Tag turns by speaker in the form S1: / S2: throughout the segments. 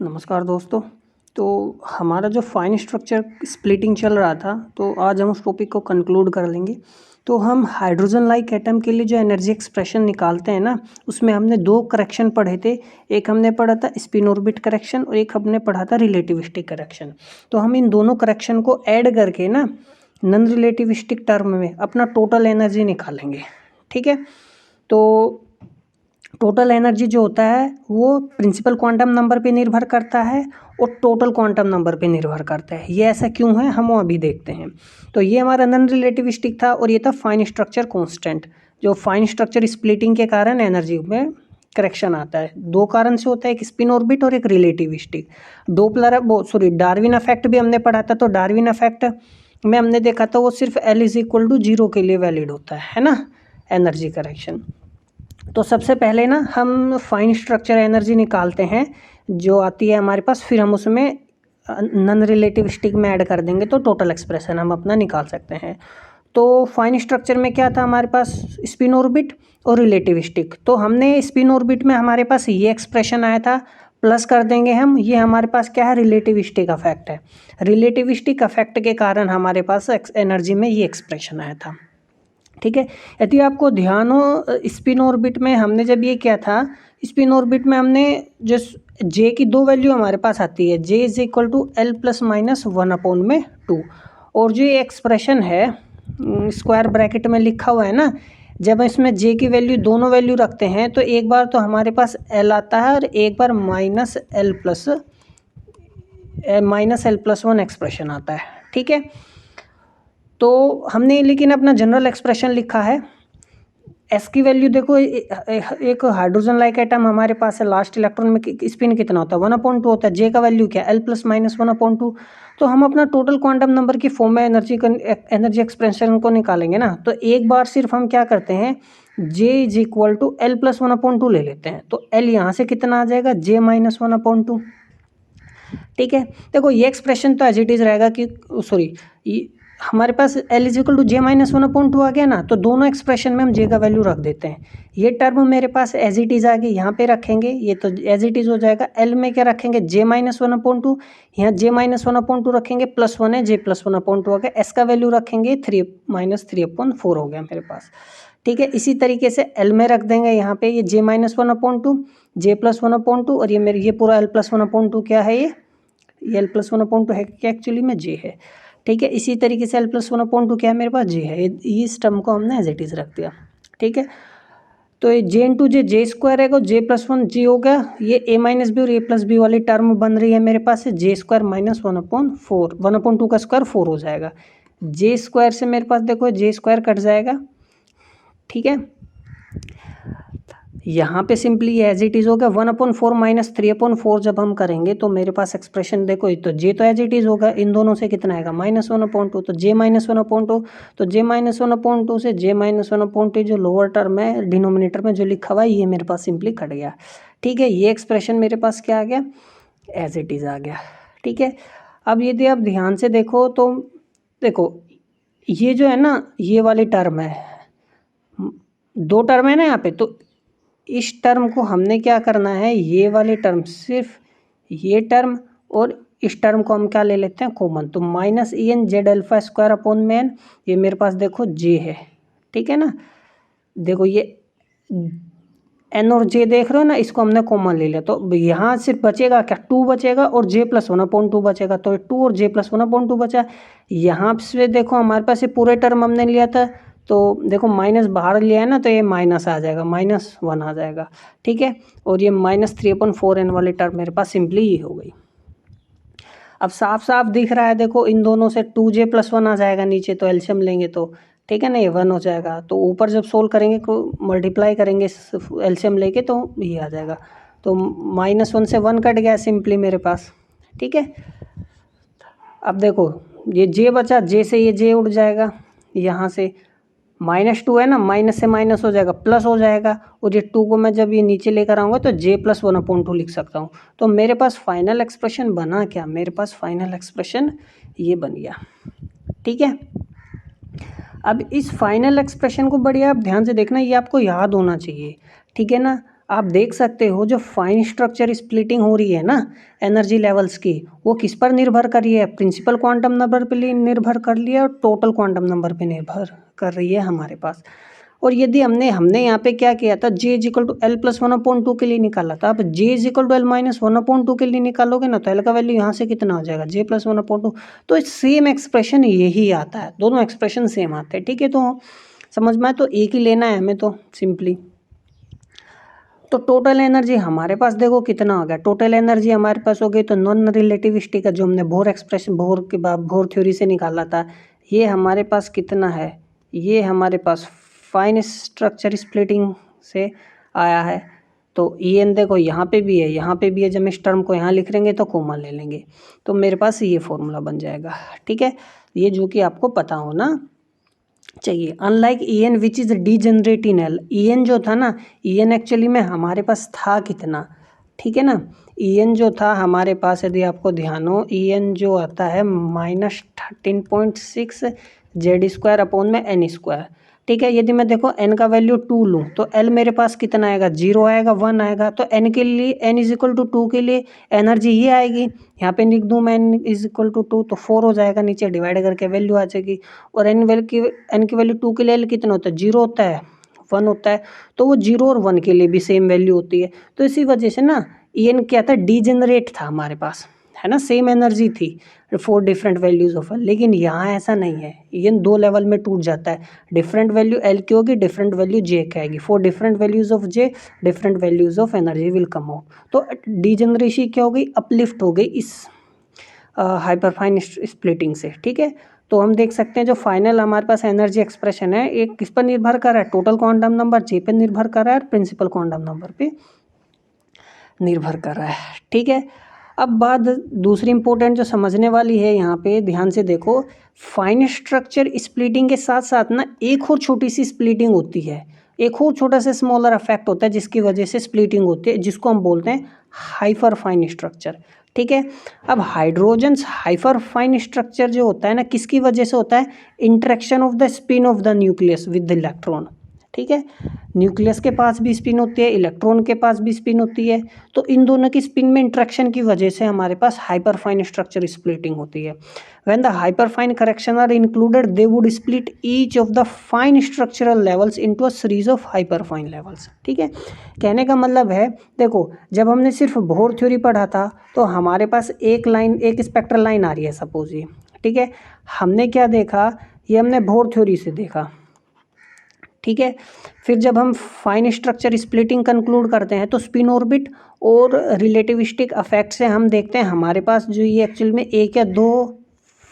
S1: नमस्कार दोस्तों। तो हमारा जो फाइन स्ट्रक्चर स्प्लिटिंग चल रहा था, तो आज हम उस टॉपिक को कंक्लूड कर लेंगे। तो हम हाइड्रोजन लाइक एटम के लिए जो एनर्जी एक्सप्रेशन निकालते हैं ना, उसमें हमने दो करेक्शन पढ़े थे। एक हमने पढ़ा था स्पिन ऑर्बिट करेक्शन और एक हमने पढ़ा था रिलेटिविस्टिक करेक्शन। तो हम इन दोनों करेक्शन को ऐड करके ना नॉन रिलेटिविस्टिक टर्म में अपना टोटल एनर्जी निकालेंगे। ठीक है, तो टोटल एनर्जी जो होता है वो प्रिंसिपल क्वांटम नंबर पे निर्भर करता है और टोटल क्वांटम नंबर पे निर्भर करता है। ये ऐसा क्यों है, हम वो अभी देखते हैं। तो ये हमारा नॉन रिलेटिविस्टिक था और ये था फाइन स्ट्रक्चर कांस्टेंट, जो फाइन स्ट्रक्चर स्प्लिटिंग के कारण एनर्जी में करेक्शन आता है। दो कारण से होता है, एक स्पिन ऑर्बिट और एक रिलेटिविस्टिक। डार्विन इफेक्ट भी हमने पढ़ा था। तो डार्विन इफेक्ट में हमने देखा था वो सिर्फ L=0 के लिए वैलिड होता है ना, एनर्जी करेक्शन। तो सबसे पहले ना हम फाइन स्ट्रक्चर एनर्जी निकालते हैं जो आती है हमारे पास, फिर हम उसमें नॉन रिलेटिविस्टिक में ऐड कर देंगे तो टोटल एक्सप्रेशन हम अपना निकाल सकते हैं। तो फाइन स्ट्रक्चर में क्या था हमारे पास, स्पिन ऑर्बिट और रिलेटिविस्टिक। तो हमने स्पिन ऑर्बिट में हमारे पास ये एक्सप्रेशन आया था, प्लस कर देंगे हम, ये हमारे पास क्या है, रिलेटिविस्टिक अफेक्ट है। रिलेटिविस्टिक अफेक्ट के कारण हमारे पास एनर्जी में ये एक्सप्रेशन आया था। ठीक है, यदि आपको ध्यान हो, स्पिन ऑर्बिट में हमने जब ये किया था, स्पिन ऑर्बिट में हमने जो जे की दो वैल्यू हमारे पास आती है, J=L+-1/2। और जो ये एक्सप्रेशन है स्क्वायर ब्रैकेट में लिखा हुआ है ना, जब इसमें जे की वैल्यू दोनों वैल्यू रखते हैं तो एक बार तो हमारे पास एल आता है और एक बार -L+1 एक्सप्रेशन आता है। ठीक है, तो हमने लेकिन अपना जनरल एक्सप्रेशन लिखा है। एस की वैल्यू देखो, एक हाइड्रोजन लाइक एटम हमारे पास है, लास्ट इलेक्ट्रॉन में स्पिन कितना होता है, 1/2 होता है। जे का वैल्यू क्या है, L+-1/2। तो हम अपना टोटल क्वांटम नंबर की फॉर्म में एनर्जी एक्सप्रेशन को निकालेंगे ना, तो एक बार सिर्फ हम क्या करते हैं, J=L+1/2 ले लेते हैं। तो L यहाँ से कितना आ जाएगा, J-1/2। ठीक है, देखो ये एक्सप्रेशन तो एज इट इज रहेगा कि हमारे पास L=J-1/2 आ गया ना, तो दोनों एक्सप्रेशन में हम J का वैल्यू रख देते हैं। ये टर्म मेरे पास एज इट इज आ गई, यहाँ पे रखेंगे, ये तो एज इट इज हो जाएगा। L में क्या रखेंगे, J-1/2, यहाँ J-1/2 रखेंगे, +1 है, J+1/2 हो गया। S का वैल्यू रखेंगे 3-3/4 हो गया मेरे पास। ठीक है, इसी तरीके से L में रख देंगे, यहाँ पे ये J-1/2, J+1/2 और ये मेरे ये पूरा L+1/2 क्या है, ये L+1/2 है क्या, एक्चुअली में J है। ठीक है, इसी तरीके से L+1/2 क्या है मेरे पास, J है। इस टर्म को हमने एज इट इज रख दिया। ठीक है, तो ये J है, J+1 J हो गया, ये A-B और A+B वाली टर्म बन रही है मेरे पास, J² - 1/4, 1/2 का स्क्वायर 4 हो जाएगा। J² से मेरे पास देखो J² कट जाएगा। ठीक है, यहाँ पे सिंपली एज इट इज होगा 1/4 - 3/4 जब हम करेंगे तो मेरे पास एक्सप्रेशन देखो, तो J तो एज इट इज होगा, इन दोनों से कितना आएगा, -1/2। तो J-1/2, तो J-1/2 से J-1/2 जो लोअर टर्म है डिनोमिनेटर में जो लिखा हुआ है, ये मेरे पास सिंपली कट गया। ठीक है, ये एक्सप्रेशन मेरे पास क्या आ गया, एज इट इज आ गया। ठीक है, अब यदि आप ध्यान से देखो तो देखो ये जो है ना, ये वाली टर्म है, दो टर्म है ना यहाँ पे, तो इस टर्म को हमने क्या करना है, ये वाले टर्म, सिर्फ ये टर्म और इस टर्म को हम क्या ले लेते हैं, कॉमन। तो -EN/Z∝²/n, ये मेरे पास देखो J है। ठीक है ना, देखो ये N और J देख रहे हो ना, इसको हमने कॉमन ले लिया, तो यहाँ सिर्फ बचेगा क्या, 2 बचेगा और J+1/2 बचेगा। तो 2 और J+1/2 बचा। यहाँ से देखो हमारे पास ये पूरे टर्म हमने लिया था, तो देखो माइनस बाहर लिया है ना, तो ये माइनस आ जाएगा, -1 आ जाएगा। ठीक है, और ये -3/4n वाली टर्म मेरे पास सिंपली ये हो गई। अब साफ साफ दिख रहा है, देखो इन दोनों से 2J+1 आ जाएगा नीचे, तो एलसीएम लेंगे तो ठीक है ना, ये 1 हो जाएगा। तो ऊपर जब सोल्व करेंगे मल्टीप्लाई करेंगे एलसीएम लेके, तो ये आ जाएगा। तो -1 से 1 कट गया सिंपली मेरे पास। ठीक है, अब देखो ये J बचा, J से ये J उड़ जाएगा, यहाँ से -2 है ना, माइनस से माइनस हो जाएगा, प्लस हो जाएगा, और ये 2 को मैं जब ये नीचे लेकर आऊँगा तो J+1/2 लिख सकता हूँ। तो मेरे पास फाइनल एक्सप्रेशन बना क्या, मेरे पास फाइनल एक्सप्रेशन ये बन गया। ठीक है, अब इस फाइनल एक्सप्रेशन को बढ़िया आप ध्यान से देखना, ये आपको याद होना चाहिए। ठीक है ना, आप देख सकते हो जो फाइन स्ट्रक्चर स्प्लिटिंग हो रही है ना एनर्जी लेवल्स की, वो किस पर निर्भर कर रही है? प्रिंसिपल क्वांटम नंबर पे निर्भर कर रही है और टोटल क्वांटम नंबर पे निर्भर कर रही है हमारे पास। और यदि हमने यहाँ पे क्या किया था, j is equal to L plus 1/2 के लिए निकाला था। अब j is equal to L minus 1/2 के लिए निकालोगे ना, तो एल का वैल्यू यहाँ से कितना हो जाएगा, j प्लस 1/2। तो सेम एक्सप्रेशन यही आता है, दोनों एक्सप्रेशन सेम आते हैं। ठीक है, तो समझ में आए तो एक ही लेना है हमें तो सिंपली। तो टोटल एनर्जी हमारे पास देखो कितना हो गया, टोटल एनर्जी हमारे पास हो गई तो नॉन रिलेटिविस्टिक का जो हमने बोर एक्सप्रेशन बोर के बाद बोर थ्योरी से निकाला था, ये हमारे पास कितना है, ये हमारे पास फाइन स्ट्रक्चर स्प्लिटिंग से आया है। तो ई एन देखो यहाँ पे भी है, यहाँ पे भी है। जब हम इस टर्म को यहाँ लिख लेंगे तो कॉमन ले लेंगे, तो मेरे पास ये फॉर्मूला बन जाएगा। ठीक है, ये जो कि आपको पता हो ना चाहिए। Unlike E N which is degenerate in L, E N जो था ना, ई एन एक्चुअली में हमारे पास था कितना, ठीक है ना, ई एन जो था हमारे पास, यदि आपको ध्यान हो, ई एन जो आता है -13.6 Z² अपॉन में n²। ठीक है, यदि मैं देखो n का वैल्यू 2 लूँ तो l मेरे पास कितना आएगा, 0 आएगा, 1 आएगा। तो n के लिए n इज इक्वल टू 2 के लिए एनर्जी ये आएगी, यहाँ पे लिख दूँ मैं n इज इक्वल टू 2 तो 4 हो जाएगा, नीचे डिवाइड करके वैल्यू आ जाएगी। और n की वैल्यू 2 के लिए l कितना होता है, 0 होता है, 1 होता है। तो वो 0 और 1 के लिए भी सेम वैल्यू होती है। तो इसी वजह से ना ई एन क्या था, डीजेनरेट था हमारे पास, है ना, सेम एनर्जी थी 4 डिफरेंट वैल्यूज़ ऑफ एल। लेकिन यहाँ ऐसा नहीं है, ये 2 लेवल में टूट जाता है। डिफरेंट वैल्यू एल की होगी, डिफरेंट वैल्यू जे की आएगी। 4 different values of J, different values of energy will come out. तो डीजेनरेसी क्या हो गई, अपलिफ्ट हो गई इस हाइपरफाइन स्प्लिटिंग से। ठीक है, तो हम देख सकते हैं जो फाइनल हमारे पास एनर्जी एक्सप्रेशन है, एक किस पर निर्भर कर रहा है, टोटल क्वांटम नंबर जे पे निर्भर कर रहा है और प्रिंसिपल क्वांटम नंबर पे निर्भर कर रहा है। ठीक है, अब बात दूसरी इंपॉर्टेंट जो समझने वाली है, यहाँ पे ध्यान से देखो, फाइन स्ट्रक्चर स्प्लिटिंग के साथ साथ ना एक और छोटी सी स्प्लिटिंग होती है, एक और छोटा सा स्मॉलर इफेक्ट होता है जिसकी वजह से स्प्लिटिंग होती है, जिसको हम बोलते हैं हाइपर फाइन स्ट्रक्चर। ठीक है, अब हाइड्रोजन हाइपर फाइन स्ट्रक्चर जो होता है ना, किसकी वजह से होता है, interaction of the spin off the nucleus with the electron. ठीक है, न्यूक्लियस के पास भी स्पिन होती है, इलेक्ट्रॉन के पास भी स्पिन होती है। तो इन दोनों की स्पिन में इंट्रैक्शन की वजह से हमारे पास हाइपरफाइन स्ट्रक्चर स्प्लिटिंग होती है। When the hyperfine correction are included they would split each of the fine structural levels into a series of hyperfine levels. ठीक है, कहने का मतलब है, देखो जब हमने सिर्फ बोर थ्योरी पढ़ा था तो हमारे पास एक लाइन, एक स्पेक्ट्रल लाइन आ रही है सपोज ये। ठीक है, हमने क्या देखा, ये हमने बोर थ्योरी से देखा। ठीक है, फिर जब हम फाइन स्ट्रक्चर स्प्लिटिंग कंक्लूड करते हैं तो स्पिन ऑर्बिट और रिलेटिविस्टिक अफेक्ट से हम देखते हैं हमारे पास जो ये एक्चुअल में एक या दो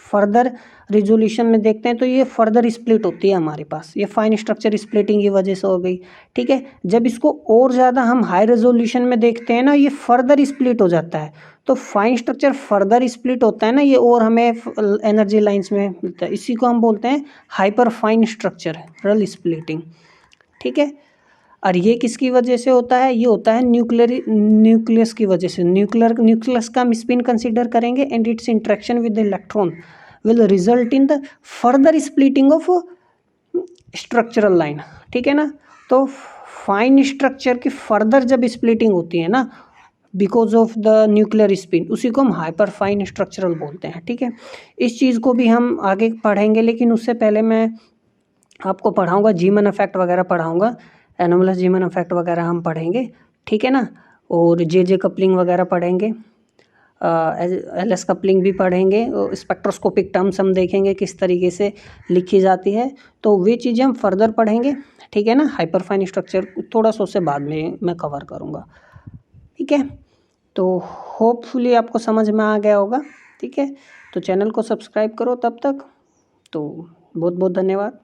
S1: फर्दर रिजोल्यूशन में देखते हैं तो ये फर्दर स्प्लिट होती है हमारे पास, ये फाइन स्ट्रक्चर स्प्लिटिंग की वजह से हो गई। ठीक है, जब इसको और ज़्यादा हम हाई रेजोल्यूशन में देखते हैं ना, ये फर्दर स्प्लिट हो जाता है। तो फाइन स्ट्रक्चर फर्दर स्प्लिट होता है ना ये, और हमें एनर्जी लाइंस में मिलता है, इसी को हम बोलते हैं हाइपर फाइन स्ट्रक्चरल स्प्लिटिंग। ठीक है, और ये किसकी वजह से होता है, ये होता है न्यूक्लियस की वजह से। न्यूक्लियस का हम स्पिन कंसीडर करेंगे and it's interaction with the electron will result in the further splitting of structural line. ठीक है ना, तो फाइन स्ट्रक्चर की फर्दर जब स्प्लिटिंग होती है ना because of the nuclear spin, उसी को हम हाइपर फाइन स्ट्रक्चरल बोलते हैं। ठीक है, इस चीज़ को भी हम आगे पढ़ेंगे, लेकिन उससे पहले मैं आपको पढ़ाऊँगा जीमन इफेक्ट वगैरह पढ़ाऊँगा, एनोमलस जीमन इफेक्ट वगैरह हम पढ़ेंगे। ठीक है ना, और जे कपलिंग वगैरह पढ़ेंगे, एलएस कपलिंग भी पढ़ेंगे, स्पेक्ट्रोस्कोपिक टर्म्स हम देखेंगे किस तरीके से लिखी जाती है, तो वे चीज़ें हम फर्दर पढ़ेंगे। ठीक है ना, हाइपरफाइन स्ट्रक्चर थोड़ा सा उससे बाद में मैं कवर करूँगा। ठीक है, तो होपफुली आपको समझ में आ गया होगा। ठीक है, तो चैनल को सब्सक्राइब करो तब तक, तो बहुत बहुत धन्यवाद।